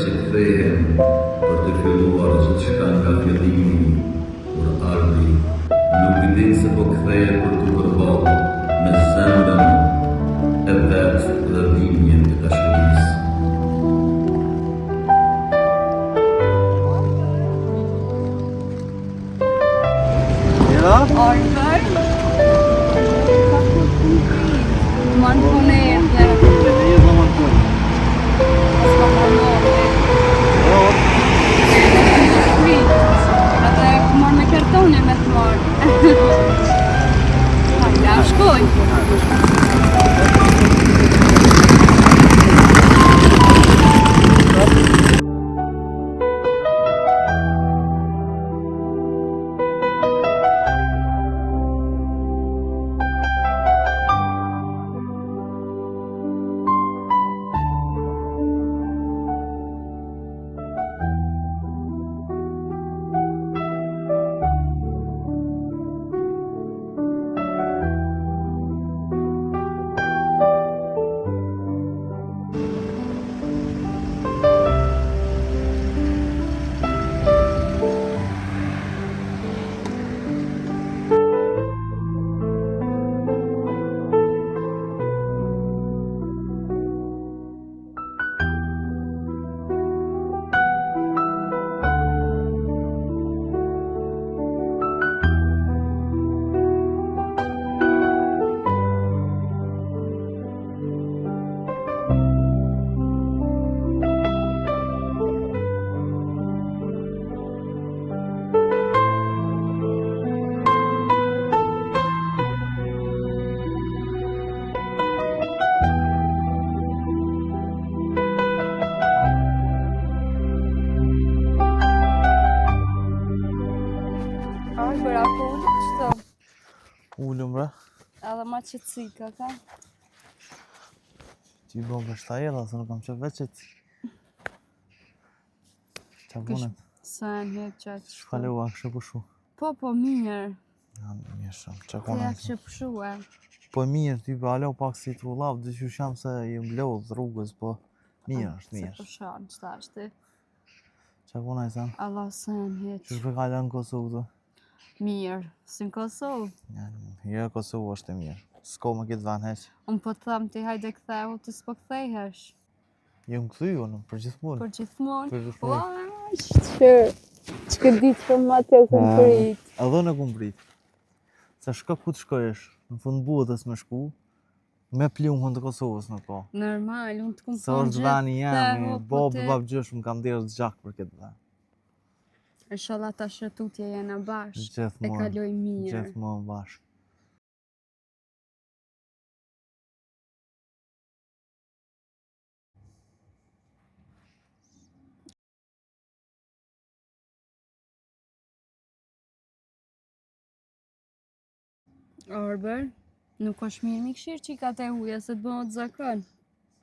që kthehen për të filluar gjithë çka nga fillimi, kur ardhi, nuk I din se po kthehet për t'u përballë me zemrën e vet dhe dhimbjen e dashurisë. Oliver? Man får ner det. Vad ska man ha? Atë marr me kartone me të marr. Ja, shkoj. Ullëm bre. Edhe ma qëtësi ka. Ti bo për shtajela, se nuk kam qëtë veqet. Qa punet? Sa në hep qatë. Shkaleva, kështë pushu. Po, mirë. Ja, mirë shumë, qa Ti kona. ja kështë pushu e. Po mirë, ty për alo pak si të lavë, dhe që sham se jem lodh rrugës, po mirë është, mirë. Se përshan, qëta është ti. Qa kona I sen? Allah sa në hep. Që shpe kalla në Kosovë të? Mirë, si në Kosovë. Ja, Kosovë është e mirë. S'ko më këtë vanë heq. Unë po të thamë ti hajde këthehu, ti s'po këthejhesh. Jo më këthy, unë, për gjithmonë. Për gjithmonë. Për gjithmonë. Që këtë ditë shumë ma të këmë prit. Edhe në këmë prit. Se shka ku të shkojesh, në fund buëtës me shku, me pluhën të Kosovës në ko. Normal, unë të këmë Se është vani jemi, po babë gjësh më kam dirë të gjak për këtë dhe. Inshallah ta shëtutje jena bashkë, e Gjithmonë, kaloj mirë. gjithmonë bashkë. Arber, nuk është mirë mikshirë që I ka te huja se të bëhet zakon.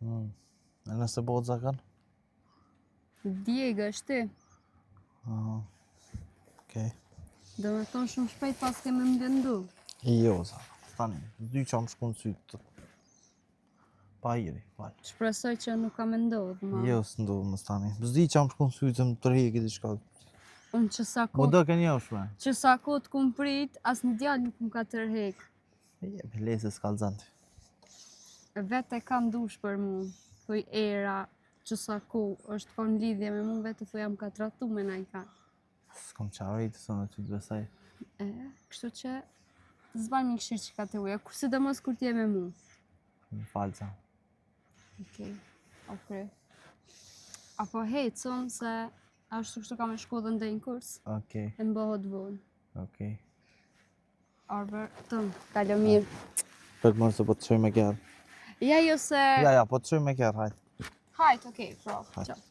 E nëse bëhet zakon? Djegë është ti. Okej. Do me thonë shumë shpejt pas keme më gëndu. Jo, sa. Tani, dy që më shku në sytë. Pa iri, falë. Shpresoj që nuk ka me ndodhë, ma. Jo, së ndodhë më stani. Zdi që më shku në sytë më tërheki t'i shka. Unë që sa Mo do ke një shme. Që sa kohë të kumë prit, as një djallë nuk më ka tërhek. Jep, lese s'kallzanti. Vete kam dush për mu. Thuj era, që sa kohë është konë lidhje me mu, vete thuj jam ka tratu me na I ka. S'kom qarejtë, së në ty të besaj. Kështu që zban mi këshirë që ka të uja, si dhe mos kur t'je me mu. Më falë sa. Okej. Apo hecon se ashtu kështu ka me shku dhe ndaj në kurs. Okej. E mbohët vonë. Okej. Arber, tëmë, kalo mirë. Për mërë se po të qoj me kjerë. Ja, jo se... Ja, po të qoj me kjerë, hajtë. Hajt, okej, prov, Hajt. Qo.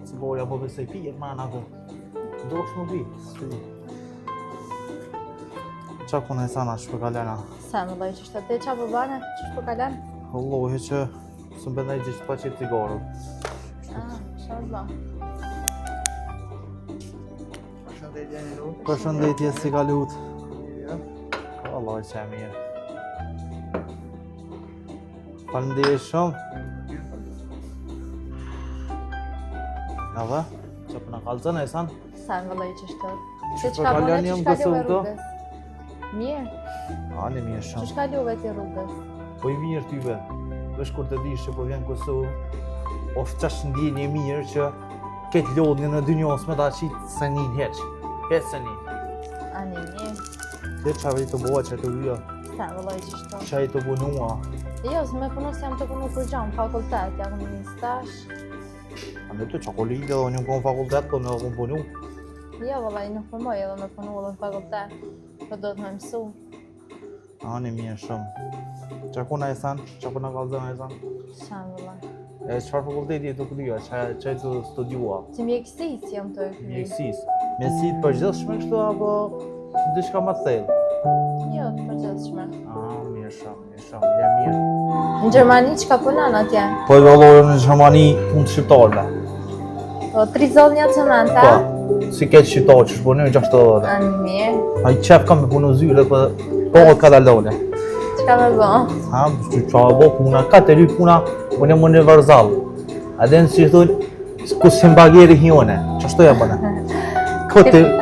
Cigoja po besoj pijet man ako. Dosh më bi. Qa kone e sana që përkalena? Sa më loj që shtë të qa përbane? Që shtë përkalen? Allohi që së mbendaj gjithë pa qëtë cigarë. Shalba. Përshëndetje si ka lut. Allah që e mirë. Faleminderit shumë. Edhe, që përna kalëzën e sanë? Sa më loj që shtë. Që përkalën jam gësë u të? Mirë. Ani mirë Që shumë. shkallove ti rrugës? Po i mirë tyve. Vesh kur të dish që po vjen Kosovë, është qash ndjenjë e mirë që ketë lodhnjë në dynjos me ta qitë se njën heq. Heq se njën. Ani mirë. Dhe që avri të boha që të vyja, Sa më loj që shtë. që i të bunua. Jo, së me punu se jam të punu për gjamë, fakultet, jam në një stash. A në të që kolide dhe një konë fakultet, po në konë punu. Jo, vëllaj, nuk përmoj edhe me punu edhe në fakultet. Po do të me mësu. Ani mirë shumë. Qa kuna e sanë? Qa kuna kalëzën e sanë? Shanë vëllaj. E qëfar fakulteti e të këtyja? Që e të studiua? Që mjekësit jam të e këry. Mjekësis. Mjekësit përgjithshme kështu apo diçka më të thellë? Jo, të përgjithshme. Mirë shumë, jam mirë. Në Gjermani që ka punan atje? Po e vallojë në Gjermani punë të shqiptarëve. Po, 30 një cementa? Po, si ketë shqiptarë që shpunojnë 60. Ani mirë. A i qef kam me punu zyre, po ka dalone. Që ka me bo? Ha, që qa bo puna, ka të ry puna, unë jam universal. A dhe në si thunë, ku si mbageri hjone, që ashtu ja bëne.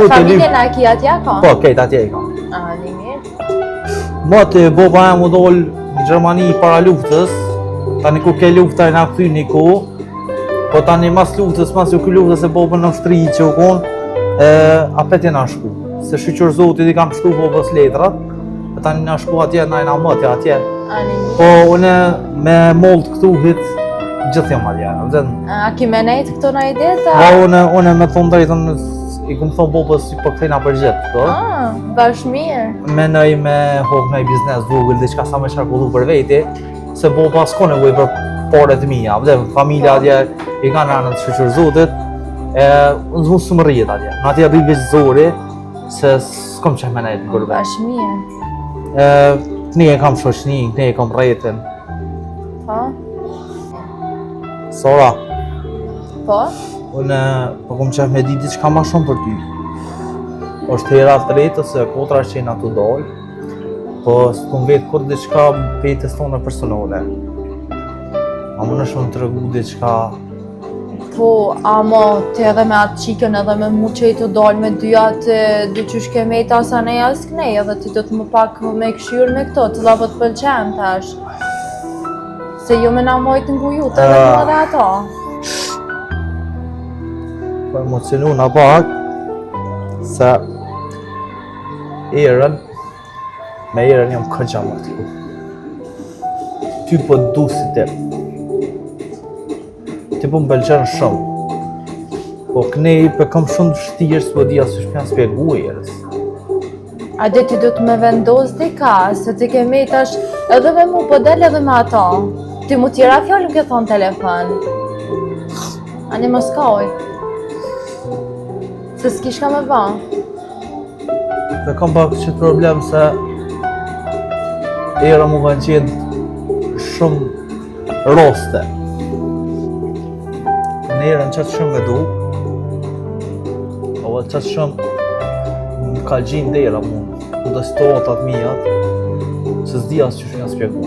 Familjen a ki atje ka? Po, kejt atje i ka. Ani mirë. Ma të boba e mu dollë në Gjermani para luftës, tani ku ke lufta e nga këthy një ku, po tani mas luftës, mas ju kë luftës e bobën në shtri që u konë, apet e nga shku. Se shqyqër zotit i kam shtu bobës letrat, e tani nga shku atje, na e nga mëtja atje. Ani mirë. Po une me mollë këtu hit, gjithë jam atje. A ki me nejtë këto në ideta? Po une me thonë drejtën, i kumë thonë bobës si po këthejna për gjithë këto. Bash mirë. Menoj me hokë në i biznes vogël, diçka sa me qarkullu për veti, se boba s'ko nevoj për pare të mija, dhe familja atje i ka nërën të shqyqër zotit, unë zhu së më rrijet atje, në atje rri veç zori, se s'kom qef me nejtë në gërbe. Bash mirë. Këne e kam shoqni, këne e kam rejtin. Po? Sora, Po? unë po kom qef me di diçka ma shumë për ty. është hera tretë ose kotra që jena të dollë, po s'kom vetë kur diçka petës tonë personale. A më në shumë të rëgu diçka. Po, ama të edhe me atë qikën edhe me mu që i të dollë me dyja të dyqysh ke me i ta sa ne as kënej, edhe ti do të më pak me këshyrë me këto, të lava të pëlqen tash. Se jo me na mojtë nguju të edhe më dhe ato. Po emocionu na pak, se erën, me erën jam këgja më të ku. Ty po du si ti. Ti po më pëlqen shumë. Po kënej për kam shumë të vështirë, s'po di asë shpja spjegu erës. A dhe ti do të me vendos dika, se ti kemi tash edhe me mu po del edhe me ato. Ti mu tjera fjallë ke thonë telefon. Ani mos kaj. Se s'kish ka me ba. Dhe kam pak qëtë problem se era mu kanë qenë shumë roste. Në erën qatë shumë me du, o qatë shumë më ka gjinë dera mu, në dhe situatat mijat, që s'di asë që shënja spjegu.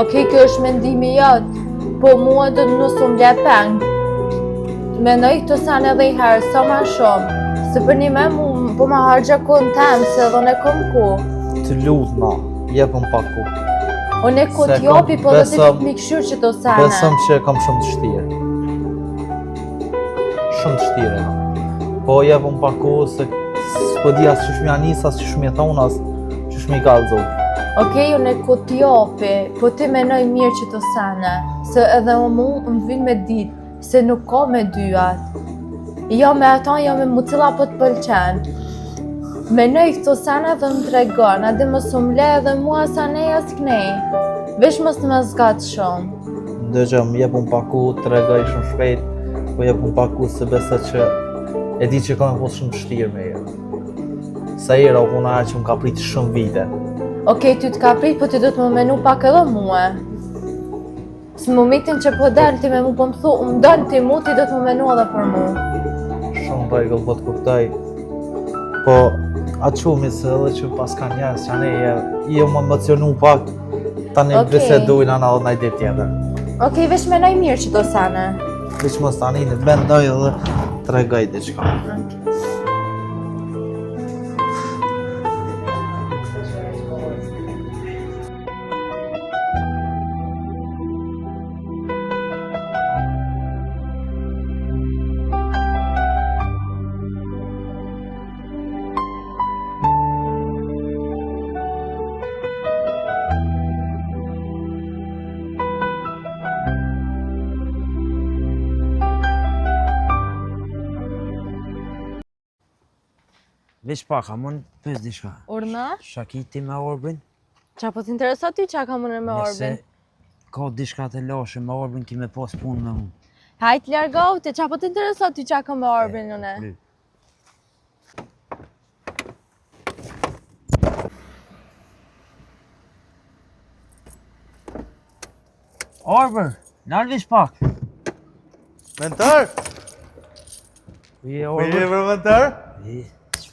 Okej, kjo është mendimi jotë, po mua do të nësë më le peng. Menoj këto sen edhe i herë, sa ma shumë, se për një me mu po ma hargja kohën temë, se edhe ne kom ku. Të lutë na, jepëm pak ku. Unë e ku Se t'jopi, kom- po dhe ti besëm- të mikshyrë që to sene. Besëm që kam shumë të shtirë. Shumë të shtirë e po jepëm pak ku, se s'po di asë që shmja njës, asë që shmja thonë, asë që shmi kalëzohë. Okej, unë e ku t'jopi, po ti menoj mirë që to sene, se edhe mu më vinë me ditë, se nuk ka me dyat. Jo me ato, jo me mu cila po të pëlqen. Menoj këto sene dhe më tregon, edhe mos u mle edhe mua sa ne as kënej. Vesh mos të më zgatë shumë. Ndëgjëm, jepëm pak ku, të regaj shumë shpejt, po jep unë pak kusht se besa që e di që kam pas shumë vështirë me herë. Sa herë o puna që më ka prit shumë vite. Okej, ty t'ka prit, po ti do të më menu pak edhe mua. Së momentin që po del ti me mu po më thu, më dënë ti mu, ti do të më menu edhe për mu. Shumë rregull po të kuptoj. Po atë qumi se edhe që pas ka njerës që ne je më emocionu pak, tani Okej. bisedojnë ana edhe najtë tjetër. Okej, veç menoj mirë që do sene. Veç mos tani në bendoj edhe tregoj diçka. Veç pak, a mund pës diçka. Urna? Shakiti me Orbin? Qa po t'interesat ty qa ka mëne me Orbin? Ka diçka të lashe me Orbin ki me pas punë me unë. Hajt largohu ti, qa po t'interesat ty qa ka me Orbin une? Pry. Orbin, nal veç pak. Mentor! Je Mirë për mentor?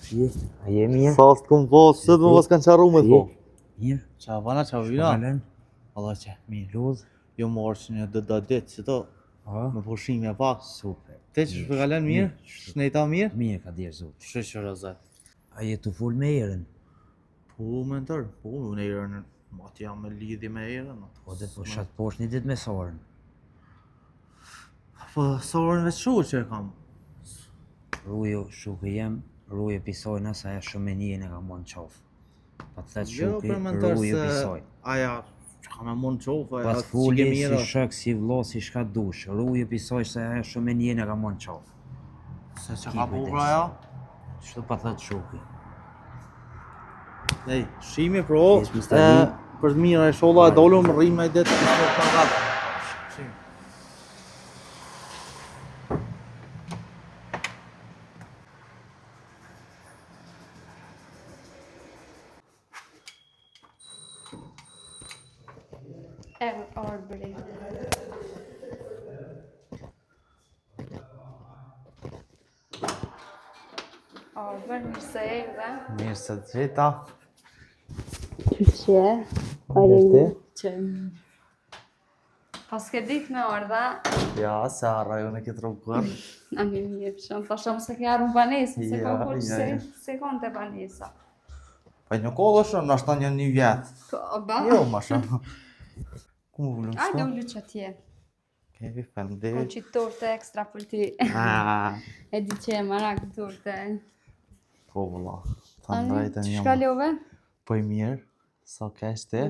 Je, a je mirë? Sa së t'kom po, së të më pas kanë qaru me po. Mirë. Qa vana, qa vina? Valen, Allah që, mirë. lodh. Jo më orë që një dë ditë, që to, A, me pushime pak. super. Te që shpëgalen mirë? Shnejta mirë? Mirë ka dirë zot. Shëshë rëzat. A je të full me erën? Po, mentor, po, unë e erën, mati jam me lidhje me erën. Po dhe po shatë poshtë një ditë me sorën. Po, sorën veç shu që e kam. Rujo, shuke jem, rujo pisojna sa e shumë e njën e ka mon qafë. Pa të thetë Jo, shuke, për mentor rujo se pisoj. aja që ka me mund qofë, Pa aja të që ke fulli, si mirë. shok, si vlo, si shka dush. Rujo pisoj se e shumë e njën e ka mon qafë. Se që Ki ka po kujdes. pra aja? Shtu pa thëtë shuke. Ej, shimi pro, Kesh, Mr. Lee. për të mirë e sholla e dolu më rrimë e detë kështë të pagatë. Shimi. Orbri. Orbër, mirë se erdhe. Mirë se të gjeta. Qyqe? Mirë ti? Që... Pas ke dit me ardha, Ja, se arra ju në këtë rrugër. a mirë, shumë, ta shumë se ke arru banesën, se ka Ja, kur ja, se, ja. se konte banesa. Pa një kohë shumë, nështë ta një vjetë. Po, ba? Jo, ma shumë. Ku më vëllëm Ajde shto? ullu që tje. Kevi, Kom falem që torte ekstra për ti. E di që e marak torte. Po, vëlla. Ta ndajte një Shka love? Po i mirë. Sa kesh ti?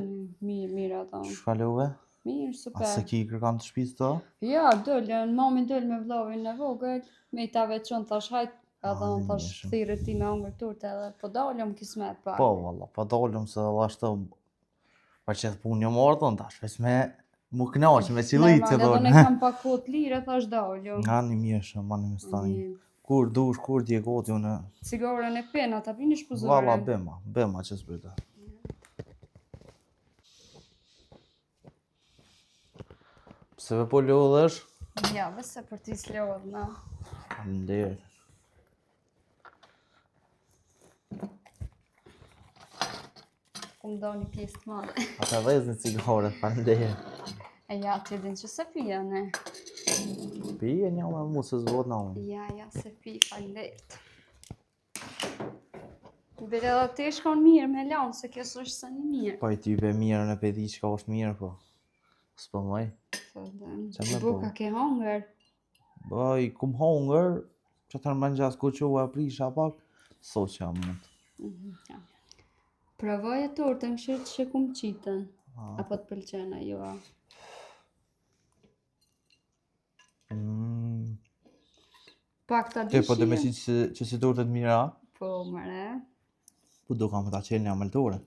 Mirë, mirë ato. Shkalove? Mirë, A super. se ki kërkan të shpis të? Ja, dëllën, mami dëllë me vlovin në vogël, me i ta veçon tash hajt, edhe unë tash mirë, thirë ti me hongër turte edhe po dalëm kismet pa. Po, valla, po dollëm se dhe ashtë pa që të punë një mordon tash, veç me mu knaqë, me qilitë që Normal, edhe ne dollë. kam pak kohë të lirë, thash dalëm. Nga një mirë shumë, ma një më stani. Mirë. Kur dush, kur dje goti unë, Cigaren e pena, ta pini shpuzore. valla bema që s'bërta. Pse ve po lodhesh? Ja, vëse për ti s'lodh, na. Faleminderit. Ku më do një pjesë të madhe. Ata vëzë një cigare, faleminderit. E ja, ti din që se pija, ne. Pi e një me mu se zvot na unë. Ja, se pi, falenderit. Bile edhe ti shkon mirë me lanë, se kjo s'është se një mirë. Po i ty be mirë në pedi që ka është mirë, po. S'po mëj. Qa me Buka bo? ke hongër. Ba, i kum hongër, që të nërmën gjas ku që u e prisha pak, so që jam mund. Provoj e tortën që kum qitën. Ah. Apo të pëlqen ajo. Pak ta Te, po dhe me dishje. që si tortet mira, Po, mëre. po do kam ta qenë një ameltore.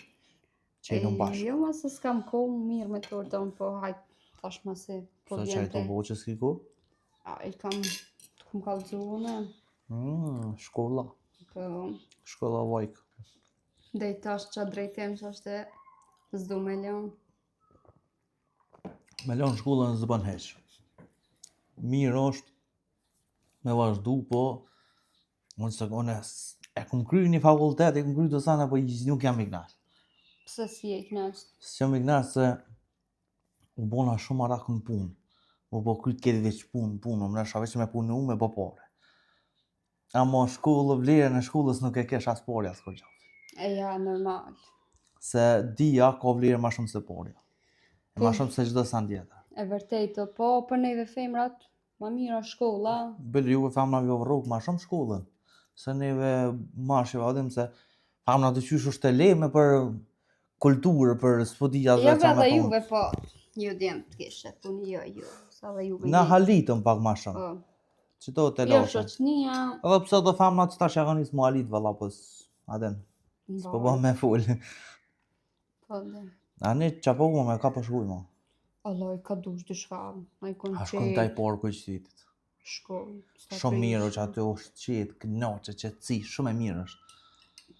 Qelën bashkë. Jo, ma se s'kam kohë mirë me tortën, po hajt tash ma se po Sa vjen qaj të te. bo që s'ki ku? A, i kam Më kallëzune. Shkolla. Po, Shkolla vajk. dhe i tash qa drejtim që është s'du me lënë. Me lënë shkollën s'bën heq. Mirë është me vazhdu, po unë se e kum kry një fakultet, e kum kry të sana, po nuk jam i knaq. Pse si e knaqë? S'jam i knaq se u bona shumë arak në punë. U po kryt këtë veç punë, më nesha veç me punu me po pare. Amo shkollë, vlerën e shkollës nuk e kesh as pare as kur gjatë. E ja, normal. Se dija ka vlerë ma shumë se pare. E ma shumë se çdo sa tjetër. E vërtejtë, po për neve femrat, ma mirë është shkolla. Bëllë juve famna vjo rrugë ma shumë shkollën. Se neve mashë vadim se famna të qysh është e leme për kulturë, për spodija Jo dhe juve, po, ju djemë të kishe, puni jo, sa dhe juve na halitëm pak ma shumë. Po, Që to të jo loshë. shoqënia, Edhe pse do famna që tash e ka nisë mu halit valla, po aden, s'po bëm me full. po dhe. Ani qa po me ka po shkuj mo. Allah, ka dush të shkam, a i konë A shkun taj porku i qytetit. shkoj. Shumë mirë që aty është qetë, kënoqe, qetësi, shumë e mirë është.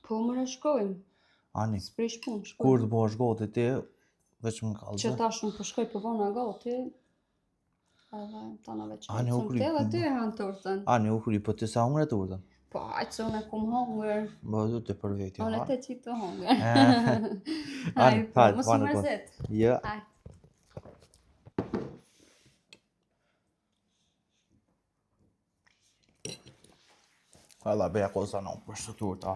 Po mëre shkojmë, Ani, s'prish punë, shkojmë. kur të bosh goti ti, veç më Që kallëzë. tash unë po shkoj për vona gati, edhe tana veç Ani, u kry. edhe ty e hanë tortën. Ani u kry, po ti sa hungre të urtën. Po, aqë që unë e kum hongër, Bo du të për veti. unë e ha. te qitë të hongër. Ani, Po, hajde, mos vanë më po. mërzit. Jo. Hajde. Alla beja kosa non për së turta.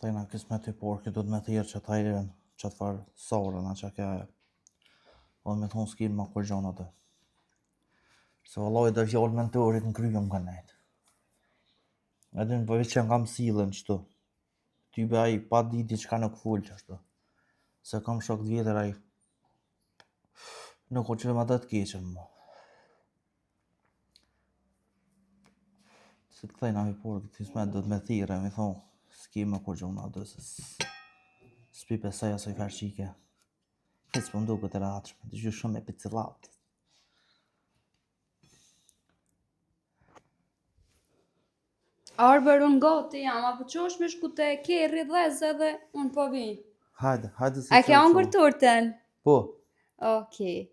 Tejna kismet i porki, do të me thirë që ta iren që të farë sorën, a që ke o me thonë s'kin ma kur gjonë atë. Se valloj dhe fjallë mentorit në kryëm ka nejtë. Edhe në përveç që nga mësillën qëtu. Ty be ai pa diti qka nuk full që ashtu. Se kam shok të vjetër ai nuk o që me të keqen mu. Se të kthejna mi porë këtë ismet do të me thire, mi thonë, s'ki me kur gjonë atë, se s'pi pesaj asoj farqike. Hec për ndu këtë ratëshme, të gjyë shumë e picilat. Arber, unë gati jam, apo qosh me shku te kerri dheze dhe unë po vi. Hajde se A ke hongër tortën? Po, Okej.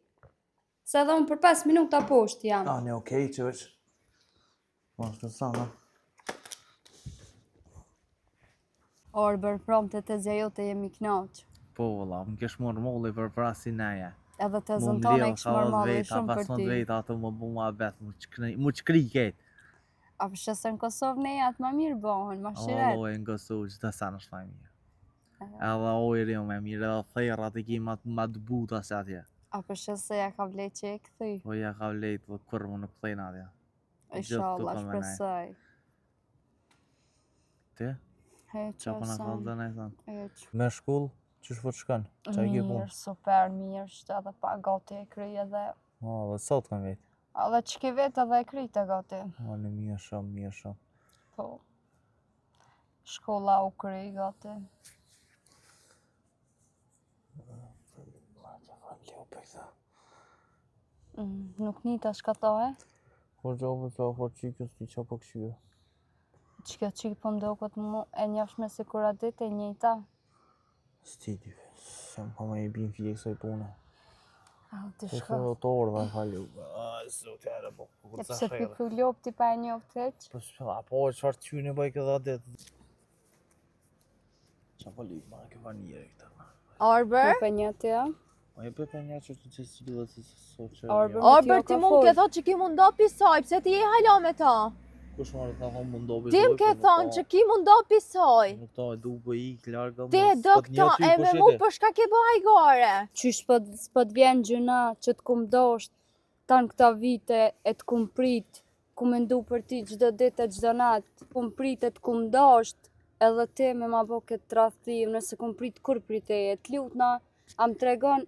Se dhe unë për 5 minuta poshtë jam. ne okej që veç. Po, shtë sana. Arber, promte të zja jote jemi knaq. Po, valla, më kesh morë molli për prasi neje. Edhe të Mu zëntone mleo e kishë marrë shumë për ty. veta ato më bu ma vetë, mu qkri ketë. A për shëse në Kosovë ne jatë ma mirë bohën, ma shiret. Olo e në Kosovë që të sa në shfaj mirë. Edhe ojri me mirë, edhe thejrat e ki ma të buta se atje. A për shëse ja ka vlej që e këthy. Po ja ka vlejt dhe kur më nuk thejnë atje. Inshallah, këto me ne. shpresoj. Ti? He, Qa po në qërë thallë dhe ne thënë? Eq. Me shkull, që shpo të shkën? Qa i ke punë? Mirë, super, mirë, shtë edhe pa gati e kry edhe. O, dhe sot kam vetë. Edhe që ke vetë edhe e kry të gati. O, në mirë shumë. Po. Shkolla u kry gati. Nuk nita shkatohe. Po gjobë që po qikës ti që po këshyë. Që kjo qikë po mdokët mu e njashme si kura dit e njëta. Sti dy, se më pa me i bin fje kësaj pune. A, të Po shka. shë të orë dhe falu. Aj, zot jere, po, E pse piku ljop ti pa e njoft heq? Po shpilla, po qëfar të qyne bëj këtë adet. Qa po lip, ma ke vanire këta. Arber? Për një të ja. Po e pepe një që të qësë cilë dhe so që... Arber. Arber, ti mund ke thot që ki mund do pisoj, pse ti je hala me ta? Kush marrë të thonë mund dobi Ti më ke thonë që ki mund do pisoj. Nuk ta e du për i klarga Ti e do këta, e me mu për shka ke bëj gore. Qysh s'pët vjen gjëna që të kum dosht tanë këta vite e të kum prit, ku me ndu për ti gjdo dit e gjdo nat, kum prit e të kum dosht, edhe ti me ma bo këtë tradhtim, nëse kum prit kur prit e të lutna, am tregon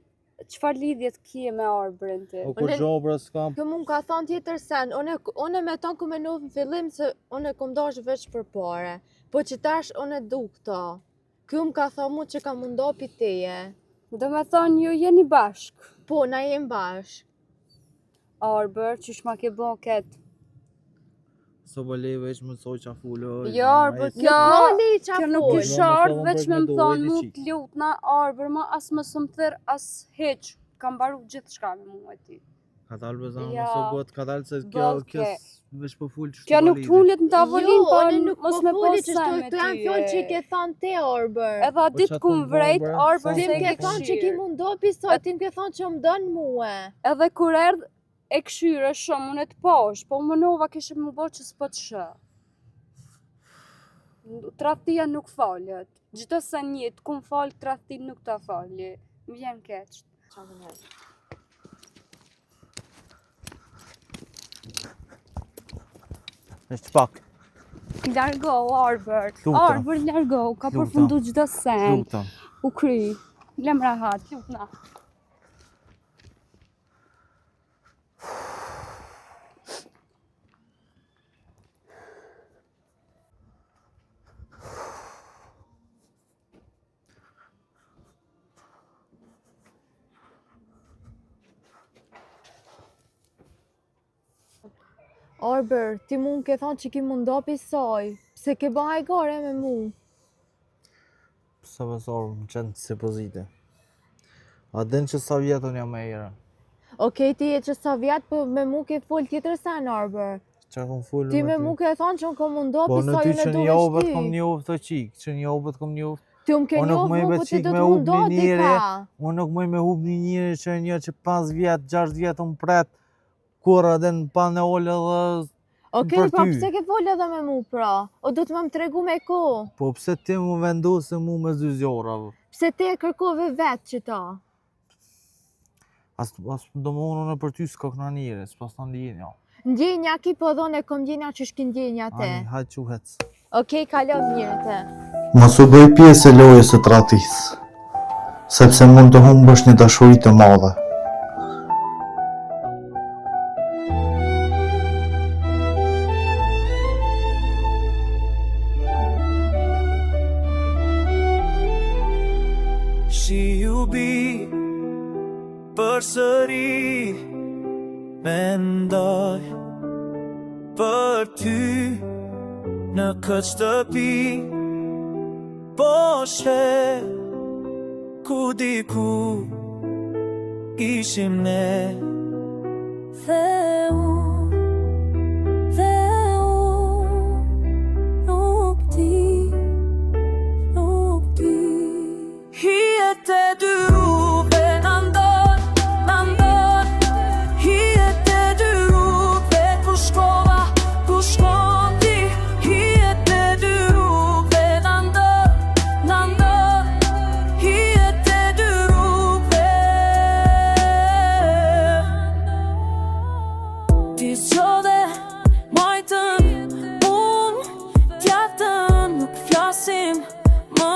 çfarë lidhje kje me Arbërin ti? O kur gjobra s'kam. Kë mund ka thonë tjetër sen, une me tonë ku me në fillim se une kom dash veç për pare, po që tash une du këto. Kë më ka thonë mu që ka mundopi teje. Do me thonë ju jeni bashk. Po, na jem bashk. Arbër, qysh ma ke bo ketë? So po le veç më thoj qa fulo. Jo, Arbër, kjo nuk full. ish ardhë Mo veç me më më thonë mu dojë të lutna Arbër, ma as më së më thërë as heq. Kam baru gjithë shka me mu e ti. Ka dalë bezan, Ja. mëso bot, ka dalë se kjo Boke. veç po full që Kjo nuk t'ullet në tavolin, po mos me po që sa me të janë ty. fjoll që i ke thonë te, Arbër. Edhe a ditë çfarë ku thon më vrejt, Arbër? Arbër Sa se Tim e ke ke thonë që ki këshirë. mundopi sot, tim ke thonë që më dënë muë. Edhe kur erdh e këshyre shumë, unë e të posh, po më nova kishe më bo që s'po të shë. Tradhtia nuk falet. Gjithë se njët, ku më falë, tradhti nuk ta fali. Më vjen keq. Është pak. Largo, Arbër. Lutem. Arbër, largo. Ka Lutem. përfundu gjithë sen. Lutem. U kry. Lem rahat, lutna. Arbër, ti mund ke thonë që ki mundopi soj, se ke bëhaj gore me mu. Pse besor më qenë si pozite. A den që sa vjetën jam e ira. Okej, ti e që sa vjetë, po me mu ke full tjetër sen, Arbër. Qa kom full Ti me mu ke thonë që unë kom mundopi Po soj, në ty unë që e një du obët veç kom ty. një obët të qikë, që një obët kom një obët. Ti më ke Unë nuk njohë mëj mu, me po ti qik do me të hub mundo një njëre, dika. unë nuk mëj me hub një njëre që një që 5 vjetë, 6 vjetë më pret, kur edhe në pa në ollë dhe... Okej, për pa ty. pse ke folë edhe me mu pra? O du të më tregu me ko? Po pse ti më vendosë mu me zyzjora? Pse te e kërkove vetë që ta? As do më unë për ty s'ka këna njëre, s'pas të ndjenja. Ndjenja ki po dhone e kom ndjenja që shkin ndjenja te. Ani, hajtë quhec. Okej, kalon mirë te. Mos u bëj pjesë e lojës së tradhtisë, sepse mund të humbësh një dashuri të madhe. Shi u bi përsëri mendoj për ty në këtë shtëpi, po sheh ku diku ishim ne. Dhe unë nuk di Hijet e dy rrugëve na ndon Hijet e dy rrugëve ku shkova, ku shkon ti. Hijet e dy rrugëve na ndon Hijet e dy rrugëve. Ti zgjodhe majtën, unë tjetën nuk flasim më,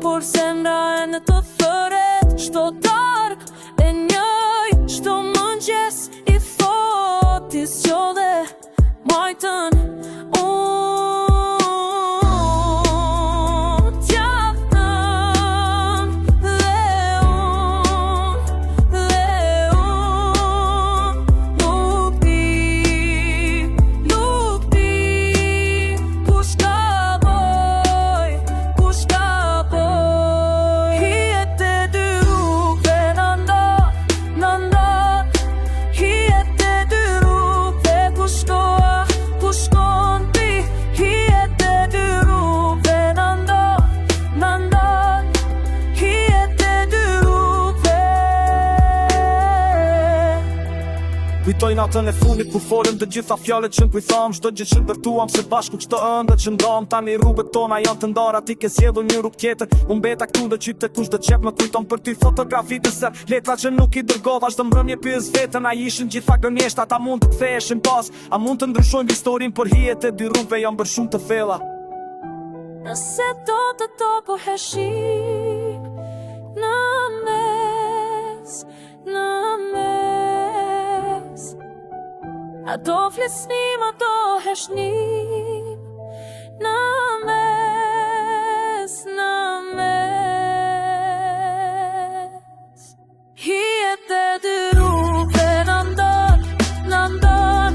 por zemra e në të thëret, shto dark e njëj, shto mëngjes i thot. Ti zgjodhe majtën, unë tjetën, dhe unë nuk di kush ka boj. Hijet e dy rrugëve na ndon Hijet e dy rrugëve ku shkoa, ku shkon ti. Hijet e dy rrugëve na ndon Hijet e dy rrugëve. Kujtoj natën e fundit ku folëm të gjitha fjalët që n'kujtham, çdo gjë që ndërtuam se bashku çdo ëndër që ndam. Tani rrugët tona janë të ndara, ti ke zgjedhur një rrugë tjetër. Unë mbeta këtu në qytet, kush do qep më kujton për ty fotografitë se letra që nuk i dërgova. Çdo mbrëmje pyes veten, a ishin gjitha gënjesht, ata mund të ktheheshin pas, a mund të ndryshojmë historinë, por hijet e dy rrugëve janë bërë shumë të thella. Nëse do të topohesh në mes në mes. Ato flisnim, ato heshnim, në mes, në mes. Hijet e dy rrugëve në ndon,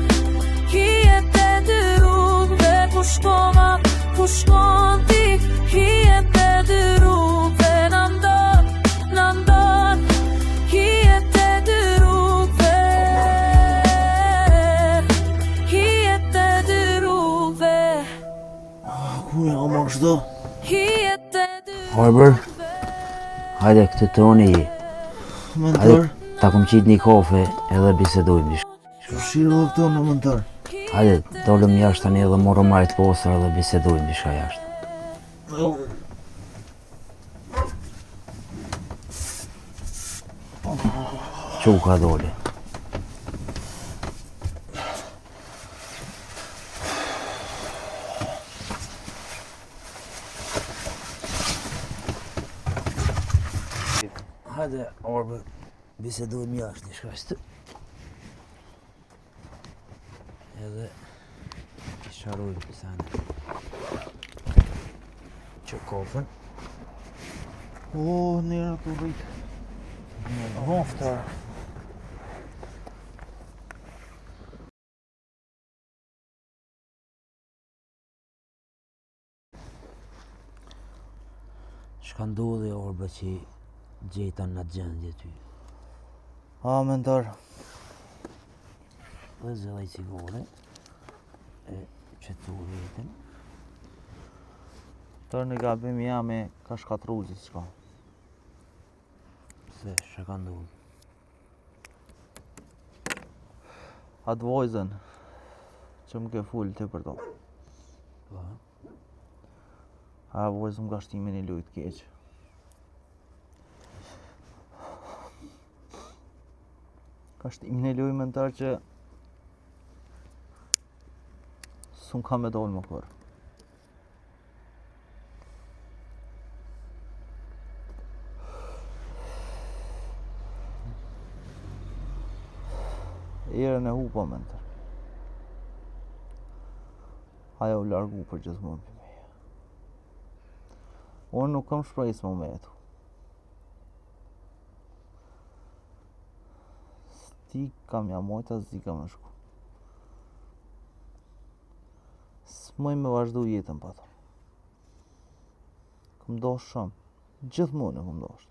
hijet e dy rrugëve ku shkon ti, hijet e dy rrugëve në ndon, hijet e dy rrugëve, hijet e dy rrugëve, Ku ja më shdo? hijet e dy Arber, hajde këtë toni je. Mentor, Ta kom qit një kafe edhe bisedojmë. shiro dhe këto në mentor. Hajde, dolëm jashtë tani edhe morëm majt posër edhe bisedojmë dishka jashtë. Qu ka dole? Hajde, Arber, bisedojmë jashtë dishka shtë. Edhe i sharojmë pësane. Që kofën. O, nera të rritë. Hoftar. Shka ndodhi Orbe që gjeta në gjendje ty? A, mentor, Dhe zëllaj cigare e qëtu vetën. tërë një gabim jam e ka shkatru gjithë shka. Se shka ka ndodhi? Atë vojzën që më ke full të për to. Po, A vojzë më ka shtimin e lujtë keqë. Ka shtimin e lujtë mentor që s'un ka me dollë më kërë. Erën e hupa mentor. Ajo u largu për gjithmonë për meje. Unë nuk kam shpresë më me jetu. Sti kam ja mojta, s'di kam në shku. S'moj me vazhdu jetën pa to. Këm dosh shumë. Gjithmonë e këm dosh.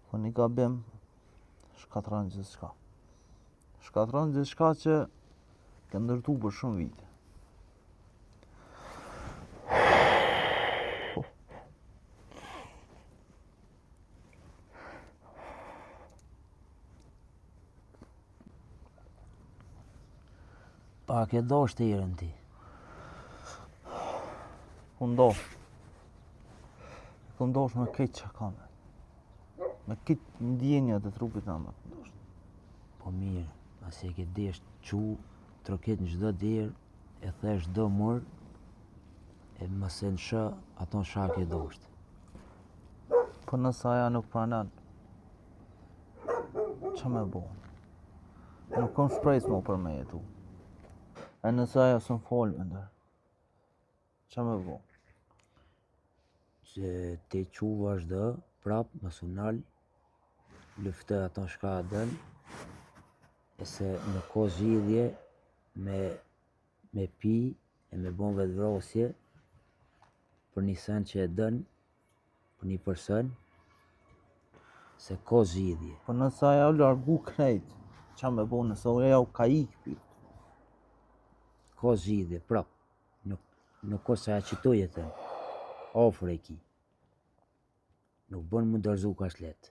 Po një gabim shkatran gjithë shka. Shkatran gjithë shka që ke ndërtu për shumë vite. pa ke dosh të erën ti. Unë dosh. Këm dosh me këtë që kam. Me këtë ndjenja të trupit në me këm dosh. Po mirë, asi e ke desh qu, troket në gjdo derë, e thesh do mërë, e mëse në shë, ato në shak e dosht. Po nësa aja nuk pranan, që me bo? Nuk kam shpresë më për me jetu. E nësa aja së më folë me ndër, që me bo? Se te qu vazhdo, prap, masunal, luftë ato shka dën, e se nuk ka zgjidhje me pi e me bon vetvrasje për një sen që e dën, për një person, se ka zgjidhje. Po nësa aja u largu krejt, që me bo nësa aja u ka ikë? Ka zgjidhje, prap. Nuk ka se aja qëto jetën, afër e ki. Nuk bën më dërzu ka shlet.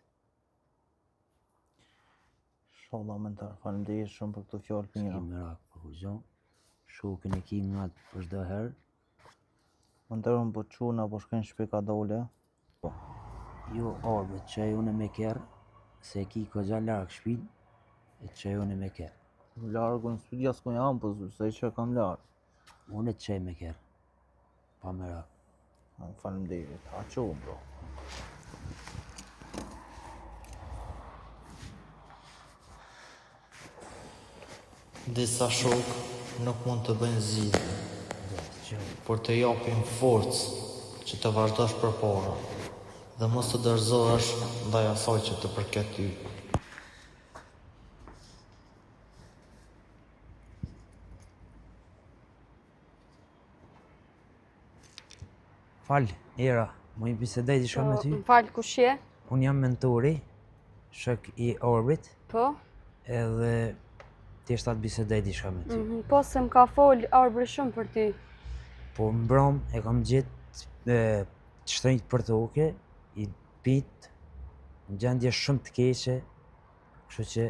Sholla mentar, faleminderit shumë për këto fjallë S'ki mira. merak për huzon. Shokën e ki ngat për çdo herë. Mentar unë po quna, po shkojnë shpe ka dole. Jo, arbe, qaj une me kerë, se e ki këgja largë shpin, e qaj une me kerë. Largu në studia s'ku jam, po se që kam larg. Une të qaj me kerë, pa merak. Faleminderit, a qohë bro. Disa shok nuk mund të bëjnë zgjidhje, por të japin forcë që të vazhdosh përpara dhe mos të dorëzohesh ndaj asaj që të përket ty. Fal, Era, më i bisedoj diçka me ty? Më falë, kush je? Unë jam mentori, shok i Orbit, Po? edhe thjesht atë bisedoj diçka me ty. Po, se më ka folë Arbri shumë për ty. Po mbrom e kam gjetë të shtrenjt për toke, i pit, në gjendje shumë të keqe, kështu që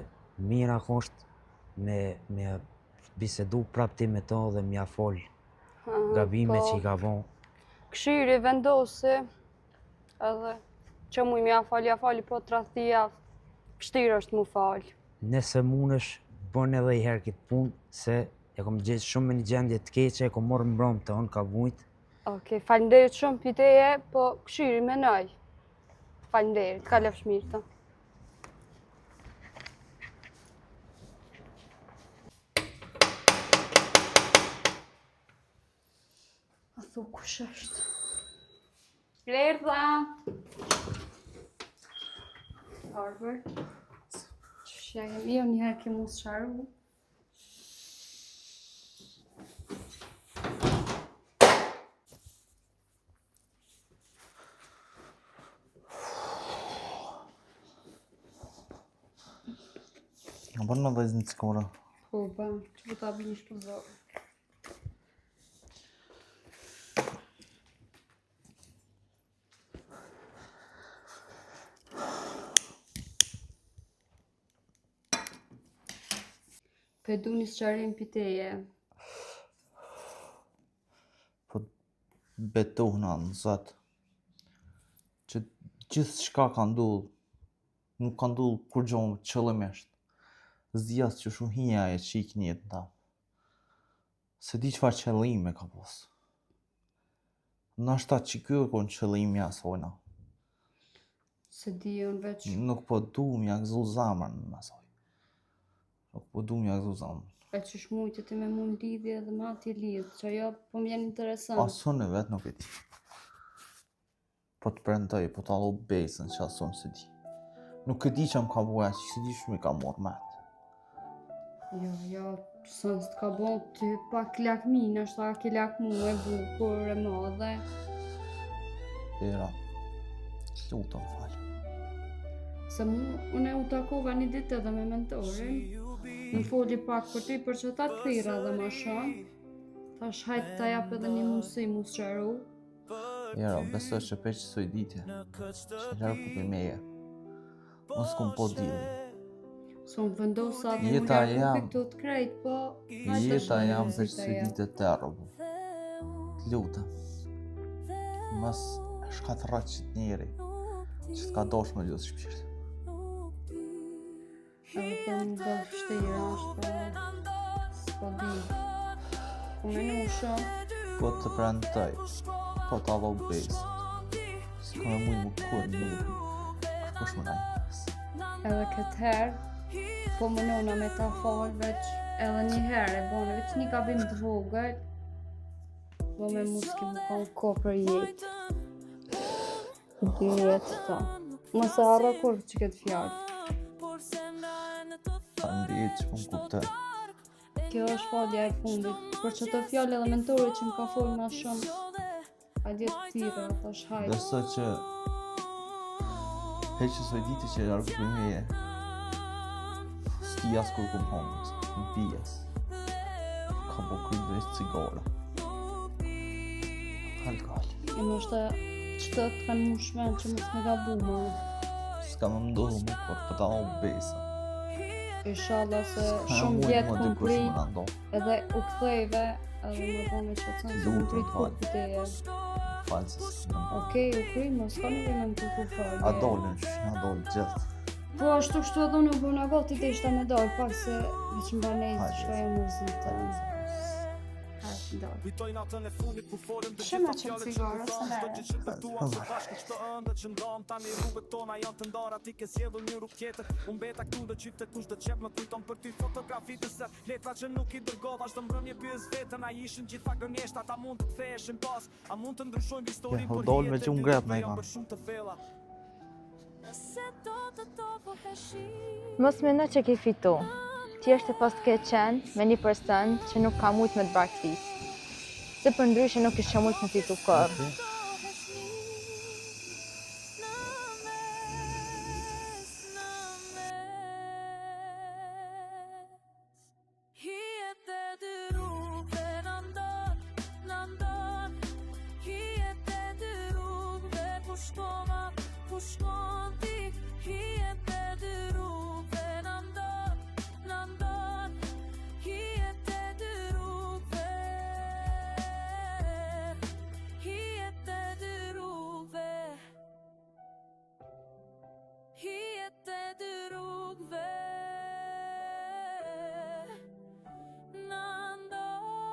mira është me bisedu prap ti me to dhe m'ja fol gabime që i ka bon. Këshiri vendosi, edhe që mu i mja fali, po të rathi javë, kështirë është mu falë. Nëse munësh, bën edhe i herë këtë punë, se e kom gjetë shumë në një gjendje të keqe, e kom morë mbrom të unë ka vujt. Okej, falenderit shumë piteje, po këshiri menoj. Falenderit, ka lefsh mirë të. A thu kush është? Lertha! Arbër. Qëshja jemi, jo njëherë ke mu së sharu. Në bërë në dhezën të skora. Po, ba, që po ta binish për zorë. Pe du një sqarim piteje. Po betohna në Zot që gjithë shka ka ndodhur, nuk ka ndodhur kur gjohë qëllimisht. Zdias që shumë hija e qik njët ta. Se di qëfar qëllime ka pos. Nashta që kjo e konë qëllimi asojna. Se di unë veç. Nuk po du m'ja gëzu zamën në asoj. Nuk po du m'ja gëzu zamën. E që shmujtë ti me mund lidhje dhe ma ti lidhë, që ajo po m'jen interesant. Asun e vetë nuk e di. Po të prendoj, po të allo besën që asun se di. Nuk e di që më ka buja që se di shumë i ka morë metë. Jo, sënë s'të ka bon ty pak lakmi, nështë ta ke lakmu e bukur e madhe. Era, lutë më falë. Se unë e u takova një ditë edhe me mentorin, më foli pak për ty për që ta të thira dhe ma shumë, tash hajtë ta jap edhe një mundësi mu sqaru. Era, besoj që peqë soj ditje, që lërë ku për meje. Unë s'kum po dili. Së më vendosa dhe më Jeta lërë jam. kupi këtu të krejt, po... Jeta jam veç së ditë të terëbu. Të lutëm. Mas shkatërat që të njeri, që t'ka dosh me lutë shpirë. Edhe për më bërë fështira është, s'po di. Ku menu shumë, Po të prendoj, po të allo besë. S'ka me mujë më kur mirë, kërkush më najë nësë. edhe këtë herë, po mënona me ta falë veç edhe një herë e bone, veç një gabim të vogël, po me muski më konë ko për jetë. Dy jetë ta. Mos e harro kur që këtë fjallë. Ta ndihet që më kuptoj. Kjo është falja e fundit, për që të fjallë edhe mentorit që më ka folë ma shumë, a djetë tira, ta shhajtë. Besoj që heqë soj ditë që e largu për meje, s'ti as kur kum hongës, në pijes. Ka po kryt veç cigara. Alkohol. E më është që të kanë mu shmen që mos me gabu ma. S'ka më mdohu më kur, po ta o besa. Inshallah se shumë vjetë Më kom dikush prit, më në ndohë. edhe u kthejve, edhe më bone që të cënë se më prit kur piteje. Falë se s'ka më. Okej, u kry, mos ka në vene më të kur falje. A dolin që na dolin gjithë. Po ashtu kështu edhe unë bëna gati të ishta me dalë, pak se veç më banejtë Hajde. shka e mërzitë. Hajde. Hajde. dorë. Kujtoj natën e fundit ku folëm të Shumë gjitha me qep fjalët që cigare, kur se thamë, çdo mere. gjë që ndërtuam së bashku çdo ëndër që ndam tani rrugët tona janë të ndara ti ke sjellur një rrugë tjetër u mbeta këtu në qytet kush do çep më kujton për ty fotografitë se letra që nuk i dërgova çdo mbrëmje pyes veten a ishin gjitha gënjeshtra ta mund të ktheheshin pas a mund të ndryshojmë historinë Ja, dol me gjumë grep, me i kanë. shumë të thella. Se do të topoheshi Mos mendo që ke fitu. Ti është pas të ke qenë me një person që nuk ka mujt me të braktis. Se për ndryshe nuk ishe mujt me fitu kërë.